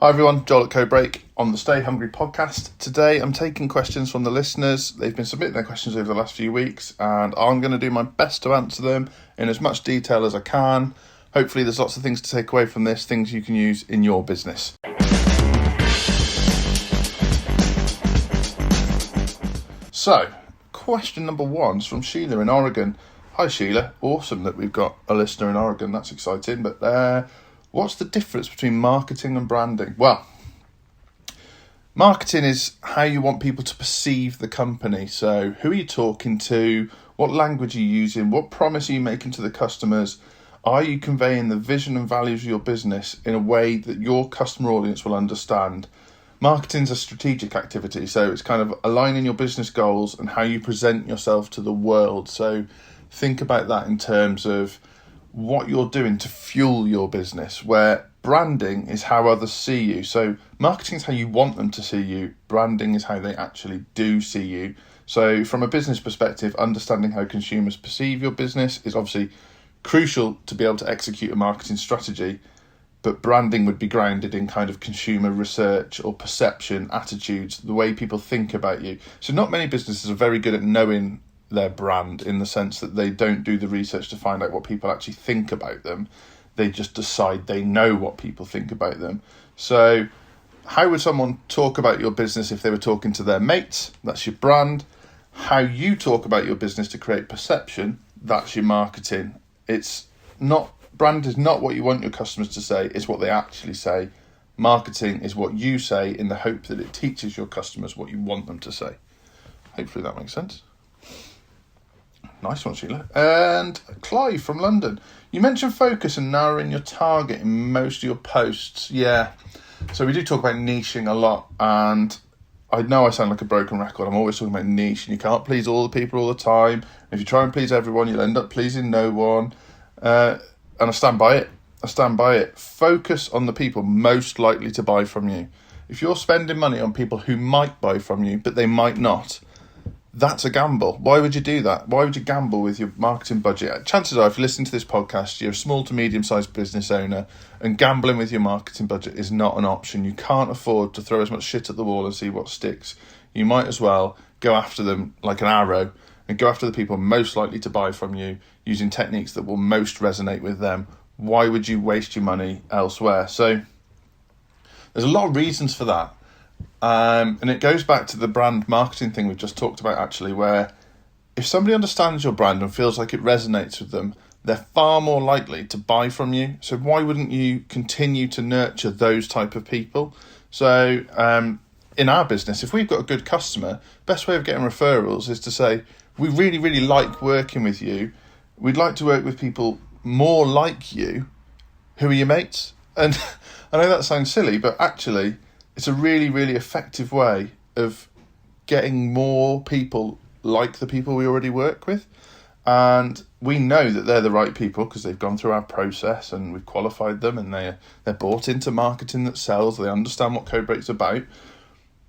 Hi everyone, Joel at Codebreak on the Stay Hungry podcast. Today I'm taking questions from the listeners. They've been submitting their questions over the last few weeks and I'm going to do my best to answer them in as much detail as I can. Hopefully there's lots of things to take away from this, things you can use in your business. So, question number 1 is from Sheila in Oregon. Hi Sheila, awesome that we've got a listener in Oregon, that's exciting, but what's the difference between marketing and branding? Well, marketing is how you want people to perceive the company. So who are you talking to? What language are you using? What promise are you making to the customers? Are you conveying the vision and values of your business in a way that your customer audience will understand? Marketing's a strategic activity, so it's kind of aligning your business goals and how you present yourself to the world. So think about that in terms of what you're doing to fuel your business, where branding is how others see you. So marketing is how you want them to see you. Branding is how they actually do see you. So from a business perspective, understanding how consumers perceive your business is obviously crucial to be able to execute a marketing strategy, but branding would be grounded in kind of consumer research or perception, attitudes, the way people think about you. So not many businesses are very good at knowing their brand, in the sense that they don't do the research to find out what people actually think about them. They just decide they know what people think about them. So how would someone talk about your business if they were talking to their mates? That's your brand. How you talk about your business to create perception, that's your marketing. It's not, brand is not what you want your customers to say, it's what they actually say. Marketing is what you say in the hope that it teaches your customers what you want them to say. Hopefully that makes sense. Nice one, Sheila. And Clive from London. You mentioned focus and narrowing your target in most of your posts. Yeah. So we do talk about niching a lot, and I know I sound like a broken record. I'm always talking about niche, and you can't please all the people all the time. If you try and please everyone, you'll end up pleasing no one. And I stand by it. Focus on the people most likely to buy from you. If you're spending money on people who might buy from you, but they might not, that's a gamble. Why would you do that? Why would you gamble with your marketing budget? Chances are, if you listen to this podcast, you're a small to medium-sized business owner, and gambling with your marketing budget is not an option. You can't afford to throw as much shit at the wall and see what sticks. You might as well go after them like an arrow and go after the people most likely to buy from you using techniques that will most resonate with them. Why would you waste your money elsewhere? So there's a lot of reasons for that. And it goes back to the brand marketing thing we've just talked about, actually, where if somebody understands your brand and feels like it resonates with them, they're far more likely to buy from you. So why wouldn't you continue to nurture those type of people? So in our business, if we've got a good customer, best way of getting referrals is to say, we really, really like working with you. We'd like to work with people more like you. Who are your mates? And I know that sounds silly, but actually it's a really, really effective way of getting more people like the people we already work with. And we know that they're the right people because they've gone through our process and we've qualified them, and they're bought into marketing that sells. They understand what Codebreak's about.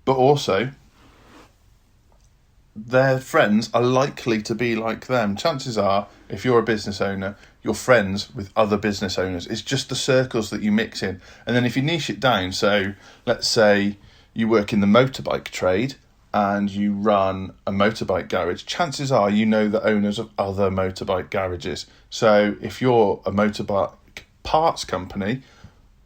But also, their friends are likely to be like them. Chances are, if you're a business owner, you're friends with other business owners. It's just the circles that you mix in. And then if you niche it down, so let's say you work in the motorbike trade and you run a motorbike garage, chances are you know the owners of other motorbike garages. So if you're a motorbike parts company,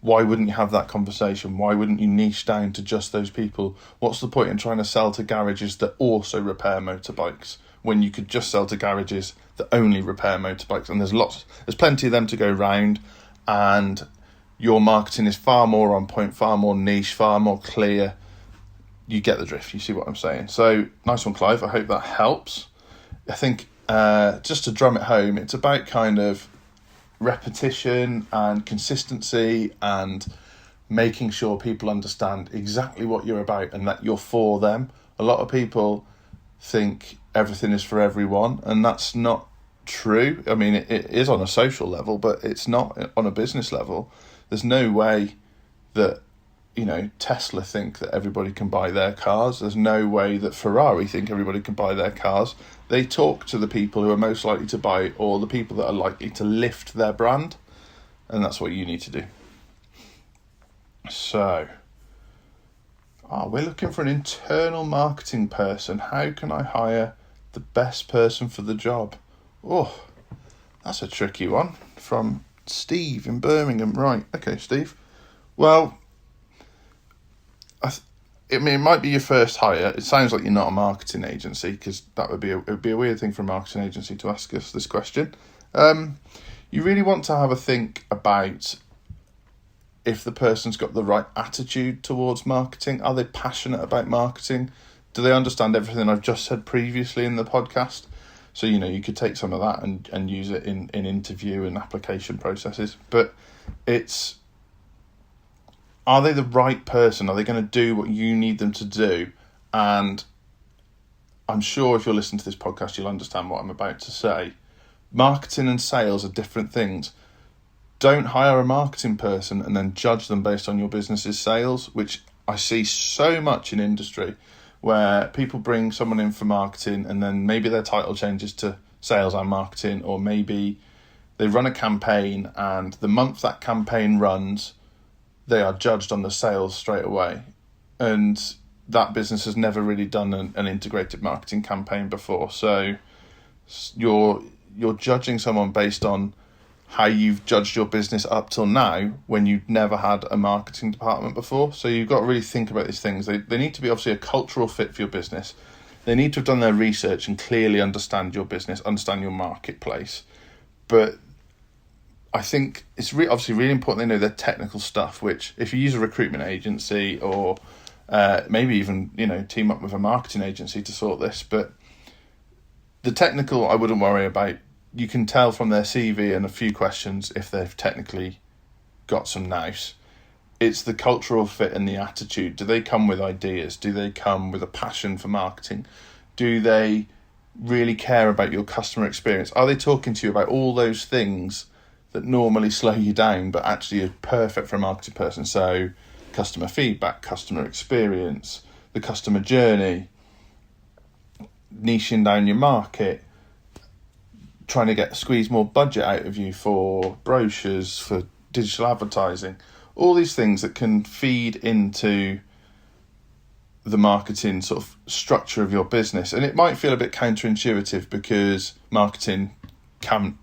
why wouldn't you have that conversation? Why wouldn't you niche down to just those people? What's the point in trying to sell to garages that also repair motorbikes when you could just sell to garages that only repair motorbikes? And there's plenty of them to go round, and your marketing is far more on point, far more niche, far more clear. You get the drift. You see what I'm saying? So nice one, Clive. I hope that helps. I think just to drum it home, it's about kind of repetition and consistency and making sure people understand exactly what you're about and that you're for them. A lot of people think everything is for everyone, and that's not true. I mean, it is on a social level, but it's not on a business level. There's no way that, Tesla think that everybody can buy their cars. There's no way that Ferrari think everybody can buy their cars. They talk to the people who are most likely to buy, or the people that are likely to lift their brand. And that's what you need to do. So, we're looking for an internal marketing person. How can I hire the best person for the job? Oh, that's a tricky one from Steve in Birmingham. Right, okay, Steve. Well, it might be your first hire. It sounds like you're not a marketing agency, because that would be a weird thing for a marketing agency to ask us this question. You really want to have a think about if the person's got the right attitude towards marketing. Are they passionate about marketing? Do they understand everything I've just said previously in the podcast? So, you could take some of that and use it in interview and application processes. But are they the right person? Are they going to do what you need them to do? And I'm sure if you're listening to this podcast, you'll understand what I'm about to say. Marketing and sales are different things. Don't hire a marketing person and then judge them based on your business's sales, which I see so much in industry, where people bring someone in for marketing and then maybe their title changes to sales and marketing, or maybe they run a campaign and the month that campaign runs, they are judged on the sales straight away. And that business has never really done an integrated marketing campaign before. So you're judging someone based on how you've judged your business up till now, when you've never had a marketing department before. So you've got to really think about these things. They need to be obviously a cultural fit for your business. They need to have done their research and clearly understand your business, understand your marketplace. But I think it's obviously really important they know their technical stuff, which if you use a recruitment agency or maybe even, team up with a marketing agency to sort this. But the technical, I wouldn't worry about. You can tell from their CV and a few questions if they've technically got some nous. It's the cultural fit and the attitude. Do they come with ideas? Do they come with a passion for marketing? Do they really care about your customer experience? Are they talking to you about all those things that normally slow you down but actually are perfect for a marketing person? So customer feedback, customer experience, the customer journey, niching down your market, trying to squeeze more budget out of you for brochures, for digital advertising, all these things that can feed into the marketing sort of structure of your business. And it might feel a bit counterintuitive because marketing can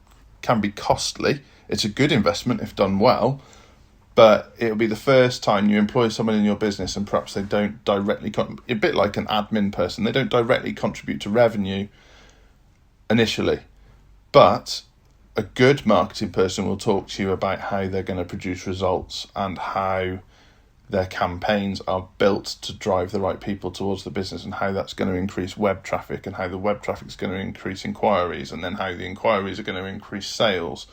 be costly. It's a good investment if done well, but it'll be the first time you employ someone in your business and perhaps they don't directly, a bit like an admin person, they don't directly contribute to revenue initially. But a good marketing person will talk to you about how they're going to produce results and how their campaigns are built to drive the right people towards the business, and how that's going to increase web traffic, and how the web traffic is going to increase inquiries, and then how the inquiries are going to increase sales.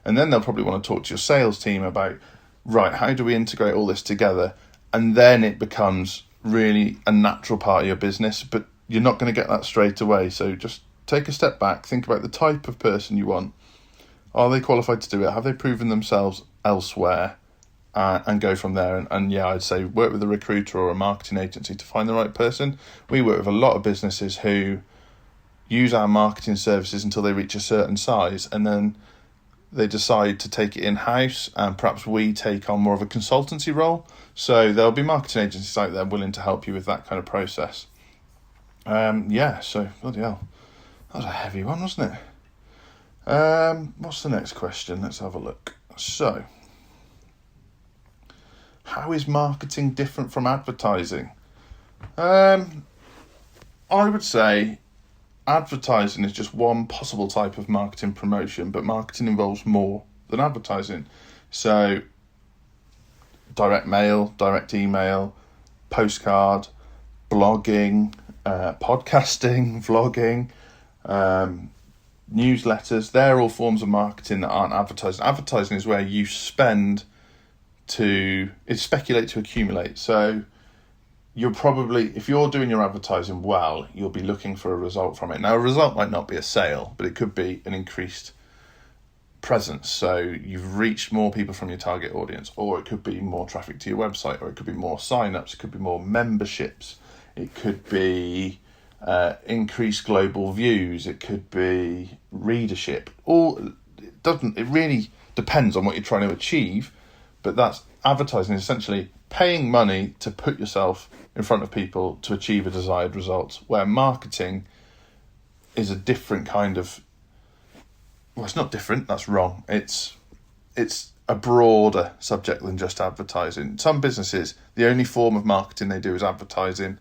And then they'll probably want to talk to your sales team about, right, how do we integrate all this together? And then it becomes really a natural part of your business, but you're not going to get that straight away. So just take a step back, think about the type of person you want. Are they qualified to do it? Have they proven themselves elsewhere? And go from there. And yeah, I'd say work with a recruiter or a marketing agency to find the right person. We work with a lot of businesses who use our marketing services until they reach a certain size, and then they decide to take it in-house, and perhaps we take on more of a consultancy role. So there'll be marketing agencies out there willing to help you with that kind of process. So bloody hell. That was a heavy one, wasn't it? What's the next question? Let's have a look. So, how is marketing different from advertising? I would say advertising is just one possible type of marketing promotion, but marketing involves more than advertising. So, direct mail, direct email, postcard, blogging, podcasting, vlogging, newsletters, they're all forms of marketing that aren't advertising. Advertising is where you speculate to accumulate. So you're probably, if you're doing your advertising well, you'll be looking for a result from it. Now, a result might not be a sale, but it could be an increased presence. So you've reached more people from your target audience, or it could be more traffic to your website, or it could be more signups, it could be more memberships, it could be increased global views, it could be readership. It really depends on what you're trying to achieve, but that's advertising is essentially paying money to put yourself in front of people to achieve a desired result, where marketing is a different kind of, well, it's not different, that's wrong. It's a broader subject than just advertising. Some businesses, the only form of marketing they do is advertising.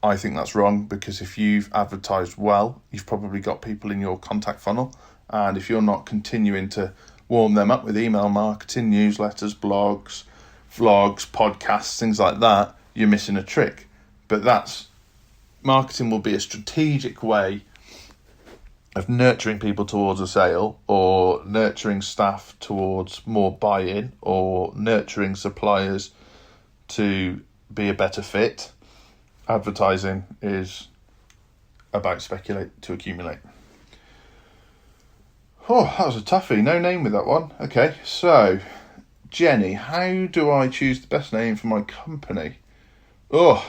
I think that's wrong, because if you've advertised well, you've probably got people in your contact funnel. And if you're not continuing to warm them up with email marketing, newsletters, blogs, vlogs, podcasts, things like that, you're missing a trick. But marketing will be a strategic way of nurturing people towards a sale, or nurturing staff towards more buy-in, or nurturing suppliers to be a better fit. Advertising is about speculate to accumulate. Oh, that was a toughie. No name with that one. Okay, so Jenny, how do I choose the best name for my company? Oh,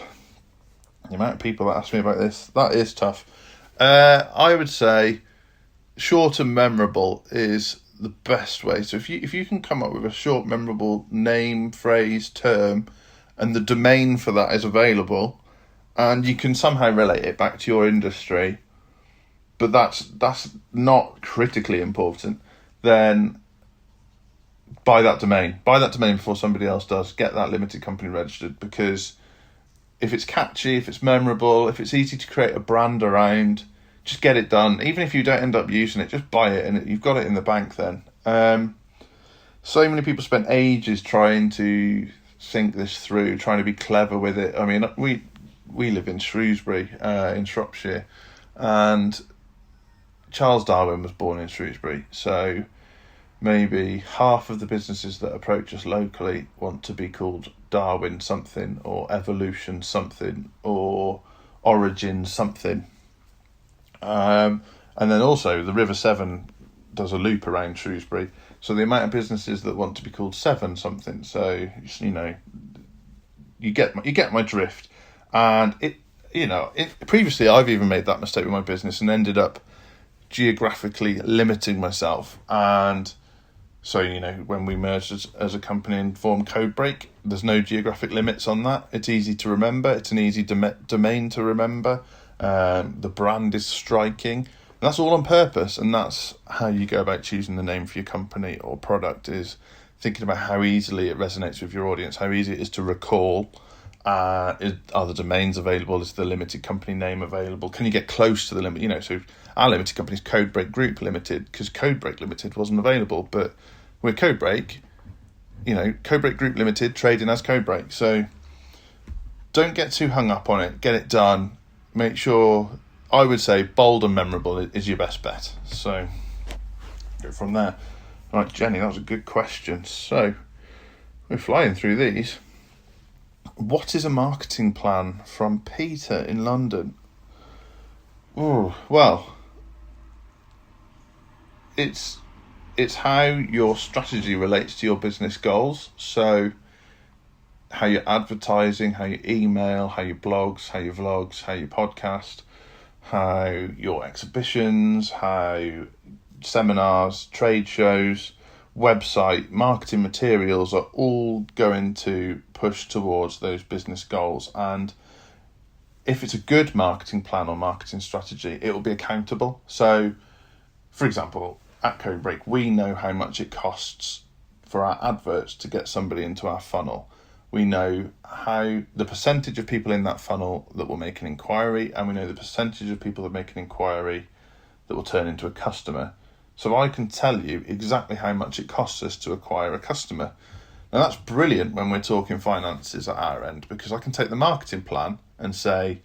the amount of people that ask me about this, that is tough. I would say short and memorable is the best way. So if you can come up with a short, memorable name, phrase, term, and the domain for that is available, and you can somehow relate it back to your industry, but that's not critically important, then buy that domain. Buy that domain before somebody else does. Get that limited company registered, because if it's catchy, if it's memorable, if it's easy to create a brand around, just get it done. Even if you don't end up using it, just buy it and you've got it in the bank then. So many people spend ages trying to think this through, trying to be clever with it. I mean, we live in Shrewsbury, in Shropshire, and Charles Darwin was born in Shrewsbury, so maybe half of the businesses that approach us locally want to be called Darwin something, or Evolution something, or Origin something. And then also the River Severn does a loop around Shrewsbury, so the amount of businesses that want to be called Severn something, so you get my drift. And previously I've even made that mistake with my business and ended up geographically limiting myself. And so, when we merged as a company and formed Codebreak, there's no geographic limits on that. It's easy to remember. It's an easy domain to remember. The brand is striking. And that's all on purpose. And that's how you go about choosing the name for your company or product, is thinking about how easily it resonates with your audience, how easy it is to recall. Are the domains available? Is the limited company name available? Can you get close to the limit? So our limited company is Codebreak Group Limited, because Codebreak Limited wasn't available. But with Codebreak, Codebreak Group Limited trading as Codebreak. So don't get too hung up on it. Get it done. Make sure, I would say, bold and memorable is your best bet. So go from there. Right, Jenny, that was a good question. So we're flying through these. What is a marketing plan, from Peter in London? Oh, well, it's how your strategy relates to your business goals. So how you're advertising, how you email, how you blogs, how you vlogs, how you podcast, how your exhibitions, how seminars, trade shows, website, marketing materials are all going to push towards those business goals. And if it's a good marketing plan or marketing strategy, it will be accountable. So, for example, at Codebreak, we know how much it costs for our adverts to get somebody into our funnel. We know how the percentage of people in that funnel that will make an inquiry, and we know the percentage of people that make an inquiry that will turn into a customer. So I can tell you exactly how much it costs us to acquire a customer. Now that's brilliant when we're talking finances at our end, because I can take the marketing plan and say,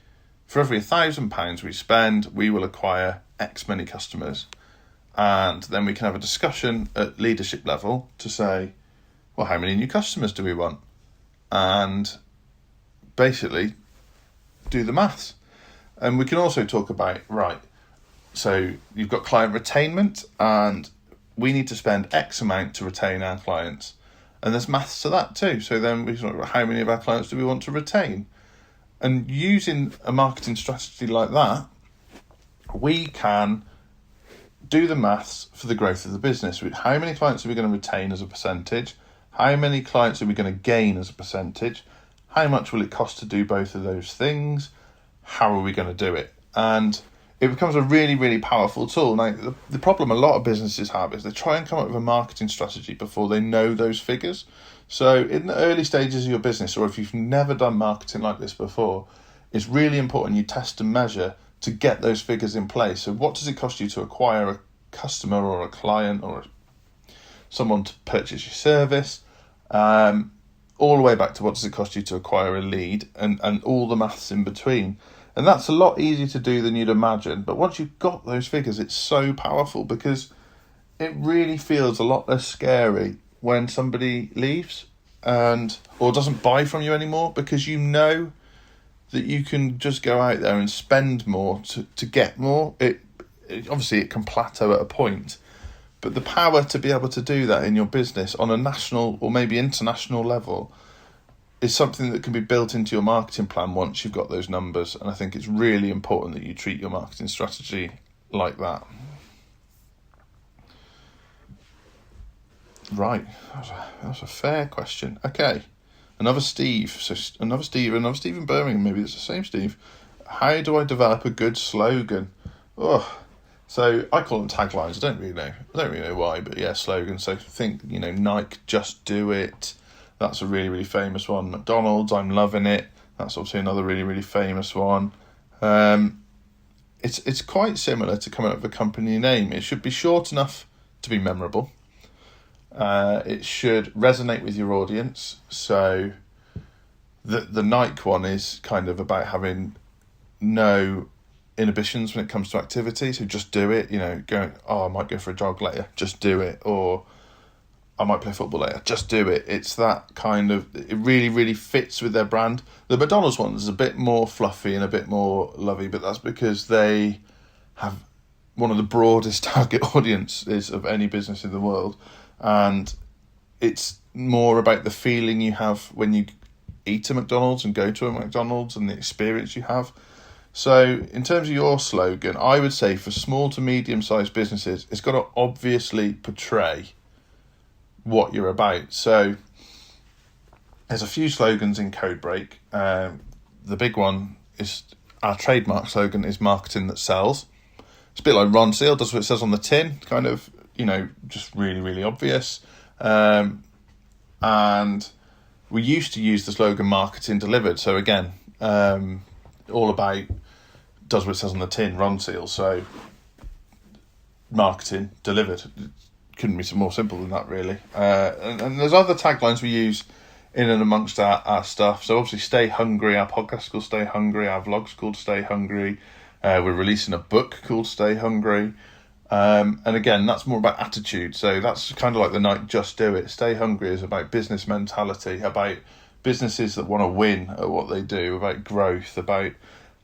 for every £1,000 we spend, we will acquire X many customers. And then we can have a discussion at leadership level to say, well, how many new customers do we want? And basically do the maths. And we can also talk about, right, so you've got client retainment, and we need to spend X amount to retain our clients. And there's maths to that too. So then we sort of, how many of our clients do we want to retain? And using a marketing strategy like that, we can do the maths for the growth of the business. How many clients are we going to retain as a percentage? How many clients are we going to gain as a percentage? How much will it cost to do both of those things? How are we going to do it? And it becomes a really, really powerful tool. Now, the problem a lot of businesses have is they try and come up with a marketing strategy before they know those figures. So in the early stages of your business, or if you've never done marketing like this before, it's really important you test and measure to get those figures in place. So what does it cost you to acquire a customer or a client or someone to purchase your service? All the way back to what does it cost you to acquire a lead, and all the maths in between. And that's a lot easier to do than you'd imagine. But once you've got those figures, it's so powerful because it really feels a lot less scary when somebody leaves or doesn't buy from you anymore, because you know that you can just go out there and spend more to get more. It obviously it can plateau at a point, but the power to be able to do that in your business on a national or maybe international level is something that can be built into your marketing plan once you've got those numbers. And I think it's really important that you treat your marketing strategy like that. Right, that was a fair question. Okay, another Steve. So another Steve in Birmingham. Maybe it's the same Steve. How do I develop a good slogan? So I call them taglines. I don't really know why, but yeah, slogans. So think, Nike, just do it. That's a really, really famous one. McDonald's, I'm loving it. That's obviously another really, really famous one. It's quite similar to coming up with a company name. It should be short enough to be memorable. It should resonate with your audience. So the Nike one is kind of about having no inhibitions when it comes to activity. So just do it. I might go for a jog later. Just do it. Or I might play football later. Just do it. It's that kind of, it really, really fits with their brand. The McDonald's one is a bit more fluffy and a bit more lovey, but that's because they have one of the broadest target audiences of any business in the world. And it's more about the feeling you have when you eat a McDonald's and go to a McDonald's and the experience you have. So in terms of your slogan, I would say for small to medium-sized businesses, it's got to obviously portray what you're about. So there's a few slogans in Codebreak. The big one is our trademark slogan is marketing that sells. It's a bit like Ron Seal, does what it says on the tin, kind of, just really, really obvious. And we used to use the slogan marketing delivered. So again, all about does what it says on the tin, Ron Seal. So marketing delivered. Couldn't be more simple than that, really. And there's other taglines we use in and amongst our stuff. So obviously Stay Hungry, our podcast is called Stay Hungry, our vlog's called Stay Hungry. We're releasing a book called Stay Hungry. And again, that's more about attitude. So that's kind of like the Nike Just Do It. Stay Hungry is about business mentality, about businesses that want to win at what they do, about growth, about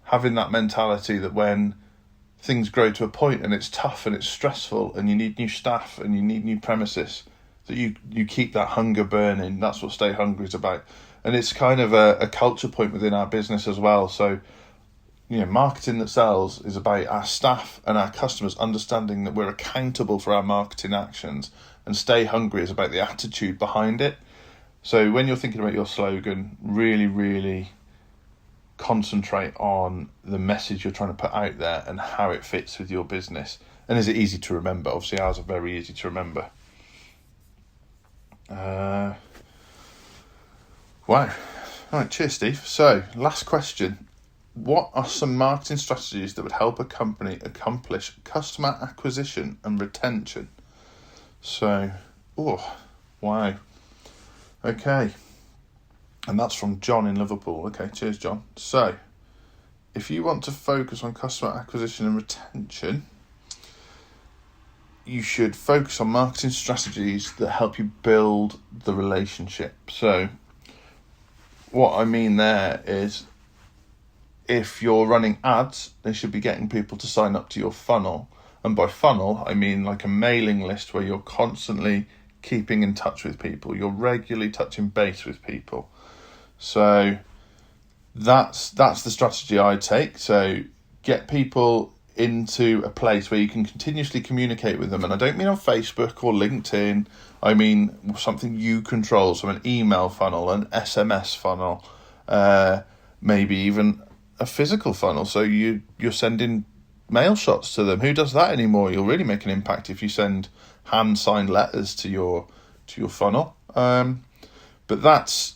having that mentality that when things grow to a point and it's tough and it's stressful and you need new staff and you need new premises, that you keep that hunger burning. That's what Stay Hungry is about. And it's kind of a culture point within our business as well. So, marketing that sells is about our staff and our customers understanding that we're accountable for our marketing actions, and Stay Hungry is about the attitude behind it. So when you're thinking about your slogan, really, really concentrate on the message you're trying to put out there and how it fits with your business. And is it easy to remember? Obviously ours are very easy to remember. Wow. All right, cheers, Steve. So last question. What are some marketing strategies that would help a company accomplish customer acquisition and retention? So, wow. Okay. And that's from John in Liverpool. Okay, cheers, John. So, if you want to focus on customer acquisition and retention, you should focus on marketing strategies that help you build the relationship. So, what I mean there is, if you're running ads, they should be getting people to sign up to your funnel. And by funnel, I mean like a mailing list where you're constantly keeping in touch with people. You're regularly touching base with people. So that's the strategy I take. So get people into a place where you can continuously communicate with them. And I don't mean on Facebook or LinkedIn. I mean something you control, so an email funnel, an SMS funnel, maybe even a physical funnel. So you're sending mail shots to them. Who does that anymore? You'll really make an impact if you send hand-signed letters to your funnel. But that's,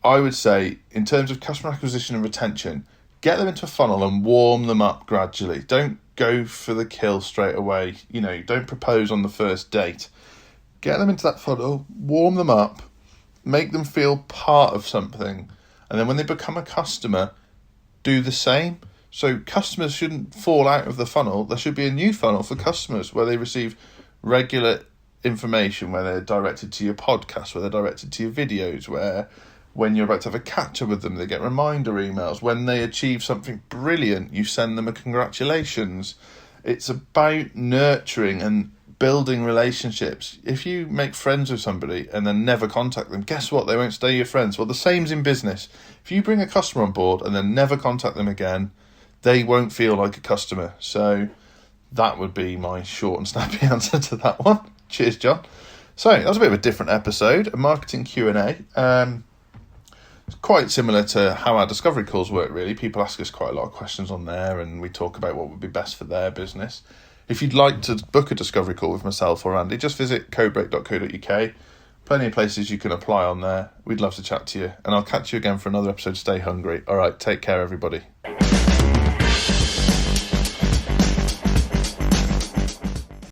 I would say, in terms of customer acquisition and retention, get them into a funnel and warm them up gradually. Don't go for the kill straight away. Don't propose on the first date. Get them into that funnel, warm them up, make them feel part of something. And then when they become a customer, do the same. So customers shouldn't fall out of the funnel. There should be a new funnel for customers where they receive regular information, where they're directed to your podcast, where they're directed to your videos, where when you're about to have a catch-up with them, they get reminder emails. When they achieve something brilliant, you send them a congratulations. It's about nurturing and building relationships. If you make friends with somebody and then never contact them, guess what? They won't stay your friends. Well, the same's in business. If you bring a customer on board and then never contact them again, they won't feel like a customer. So that would be my short and snappy answer to that one. Cheers, John. So that was a bit of a different episode, a marketing Q&A. Quite similar to how our discovery calls work, really. People ask us quite a lot of questions on there, and we talk about what would be best for their business. If you'd like to book a discovery call with myself or Andy, just visit codebreak.co.uk. Plenty of places you can apply on there. We'd love to chat to you, and I'll catch you again for another episode. Stay hungry. All right, take care, everybody.